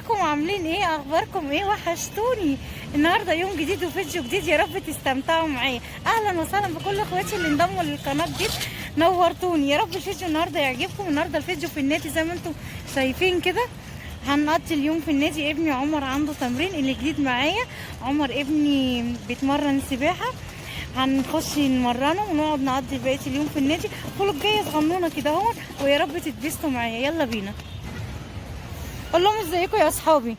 ازيكم؟ عاملين ايه؟ اخباركم ايه؟ وحشتوني. النهارده يوم جديد وفيديو جديد، يا رب تستمتعوا معايا. اهلا وسهلا بكل اخواتي اللي انضموا للقناه دي، نورتوني. يا رب الفيديو النهارده يعجبكم. النهارده الفيديو في النادي زي ما انتم شايفين كده، هنقضي اليوم في النادي. ابني عمر عنده تمرين، اللي جديد معايا عمر ابني بيتمرن سباحه، هنخش نمرنه ونقعد نقضي بقيه اليوم في النادي. كله جاي صغنونه كده اهو، ويا رب تتبسطوا معايا. يلا بينا. قول لهم ازيكم يا اصحابي.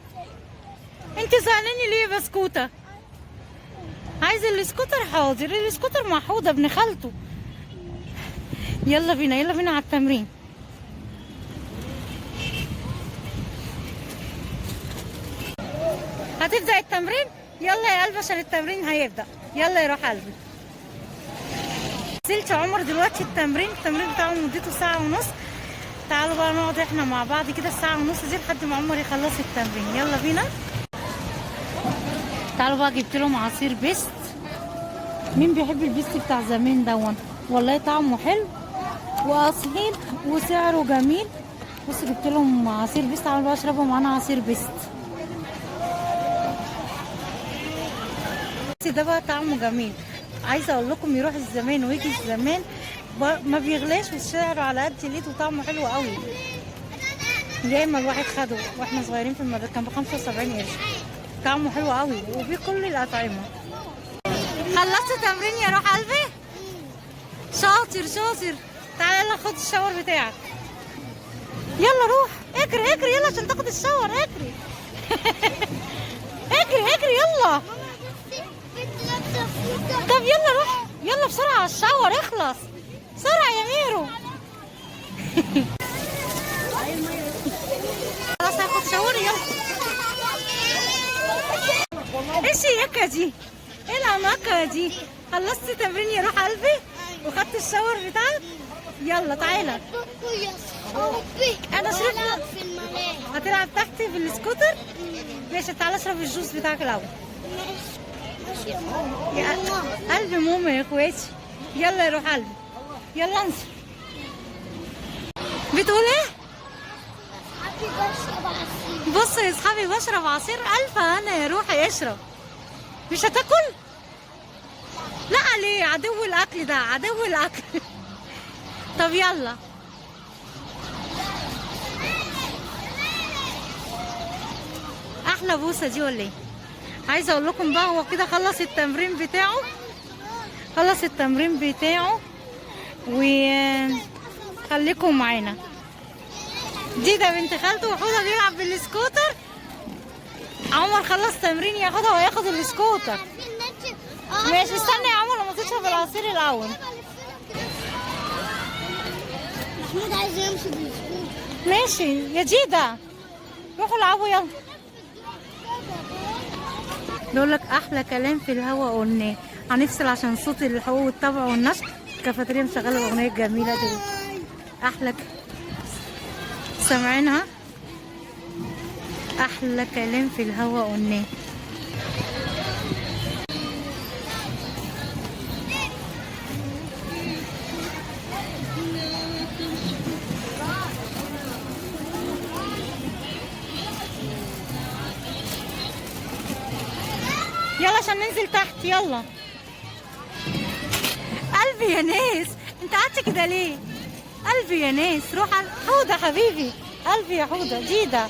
انت زعلاني ليه يا بسكوته؟ عايز السكوتر؟ حاضر، السكوتر مع حوضه ابن خالته. يلا بينا يلا بينا على التمرين. هتبدأ التمرين؟ يلا يا قلبي عشان التمرين هيبدأ. يلا يا روح قلبي. نزلت عمر دلوقتي التمرين بتاعه مدته ساعة ونص. تعالوا بقى نقعد احنا مع بعض كده الساعة ونص دي لحد ما عمر يخلص التمرين. يلا بينا. تعالوا بقى، جبت لهم عصير بيست. مين بيحب البيست بتاع زمان دون؟ والله طعمه حلو واصيل وسعره جميل. بص جبت لهم عصير بيست، تعالوا بقى اشربوا معانا عصير بيست. ده بقى طعمه جميل. عايزه اقول لكم يروح الزمان ويجي الزمان، ما بيغلاش وسعره على قد الايد وطعمه حلو قوي. دايما الواحد خده واحنا صغيرين في المدرسه كان ب 75 قرش. طعمه حلو قوي وفيه كل الاطعمه. خلصت تمرين يا روح قلبي؟ شاطر شاطر. تعالى يلا خد الشاور بتاعك. يلا روح اجري اجري يلا عشان تاخد الشاور. اجري اجري اجري يلا. طب يلا روح يلا بسرعة على الشاور، اخلص بسرعة يا ميرو. خلاص هاخد شاور. يلا ايش اليكة دي؟ ايه العناقة دي؟ خلصت تمرين يا روح قلبي وخدت الشاور بتاعك؟ يلا تعالى. انا شربت في الملاهي. هتلعب تحت في السكوتر؟ ماشي تعالى اشرب الجوز بتاعك الاول. يا قلبي ماما يا اخواتي. يلا يا روح قلبي يلا انزل. بتقول ايه؟ بص يا اصحابي بشرب عصير. الف انا يا روحي اشرب. مش هتاكل؟ لا ليه؟ عدو الاكل ده عدو الاكل. طب يلا. احلى بوسه دي ولا ايه؟ عايزه اقول لكم بقى، هو كده خلص التمرين بتاعه. خلص التمرين بتاعه وخليكم معانا. دي ده بنت خالته وحوده بيلعب بالسكوتر. عمر خلص تمرين ياخدها وياخد السكوتر. ماشي استنى يا عمر لما تشرب العصير الاول. محمود عايز يمشي بالسكوتر. ماشي يا جيده روحوا العبوا يلا. بيقول لك احلى كلام في الهوا قلناه. هنفصل عشان صوت الحقوق والطبع والنشر. الكافيتيريا مشغله الاغنيه الجميله دي. احلى سامعينها؟ احلى كلام في الهوا قلناه. يلا عشان ننزل تحت. يلا قلبي يا ناس، انت قعدت كده ليه؟ قلبي يا ناس روح على حوده حبيبي. قلبي يا حوده جيده.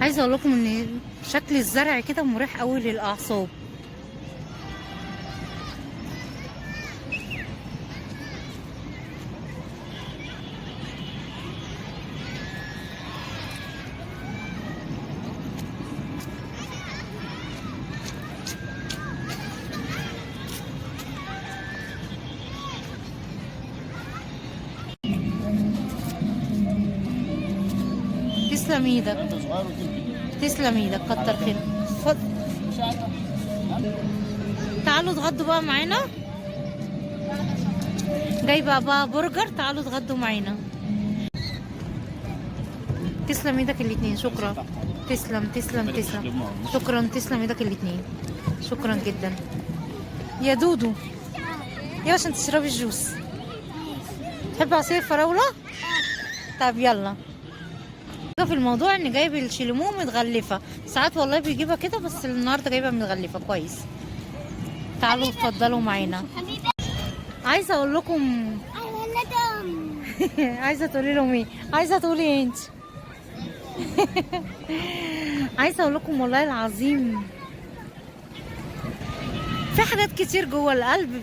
عايزه اقول لكم ان شكل الزرع كده مريح قوي للاعصاب. تسلم ايدك تسلم ايدك كتر خيرك. خد تعالوا اتغدوا بقى معانا. جايبه بقى برجر، تعالوا اتغدوا معانا. تسلم ايدك الاتنين. شكرا. تسلم تسلم تسلم. شكرا تسلم ايدك الاتنين. شكرا جدا يا دودو. يلا عشان تشربي الجوس. تحبي عصير فراولة؟ طب يلا. في الموضوع ان جايب الشيليمون متغلفة، ساعات والله بيجيبها كده، بس النهارده جايبها متغلفة كويس. تعالوا اتفضلوا معانا. عايزة اقول لكم عايزة تقولي لهم ايه؟ عايزة تقولي ايه انت؟ عايزة اقول لكم والله العظيم في حاجات كتير جوه القلب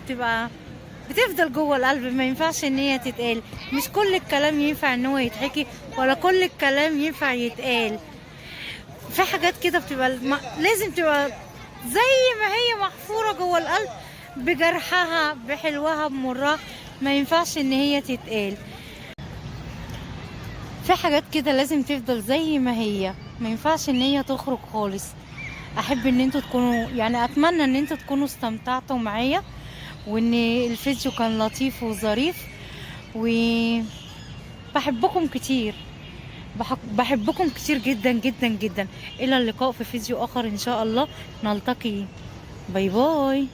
بتفضل جوه القلب، ما ينفعش ان هي تتقال. مش كل الكلام ينفع ان هو يتحكي، ولا كل الكلام ينفع يتقال. في حاجات كده لازم تبقى زي ما هي محفورة جوه القلب، بجرحها بحلوها بمرها، ما ينفعش ان هي تتقال. في حاجات كده لازم تفضل زي ما هي، ما ينفعش ان هي تخرج خالص. احب ان انتوا تكونوا، يعني اتمنى ان انتوا تكونوا استمتعتوا معايا، وان الفيديو كان لطيف وظريف، وبحبكم كتير، بحبكم كتير جدا جدا جدا. الى اللقاء في فيديو اخر ان شاء الله، نلتقي. باي باي.